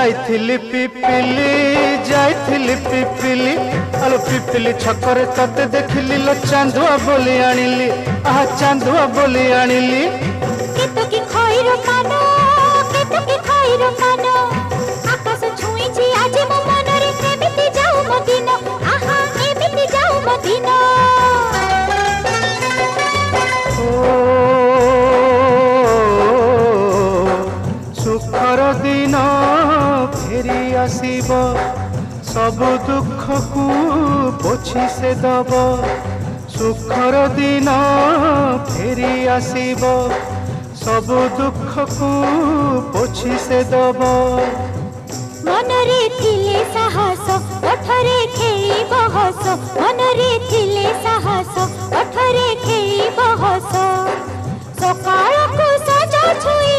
जाइथिली पिपिली जाइथिली पिपिली आलो पिपिली छकरे तते देखिली लो चांदुआ बोली आनिली आहा चांदुआ बोली आनिली केतो की खइरो कानो केतो की खइरो कानो आकाश छुईची आज मो मनरे एमिति जाऊ मो दिन आहा एमिति जाऊ मो दिन सुखर दिन फेरी आसीब सब दुख को पोछि से दब सुखर दिन फेरी आसीब सब दुख को पोछि से दब मनरे थिले साहस ओठरे खेई बहस मनरे थिले साहस ओठरे खेई बहस सकाळ को सजा छुई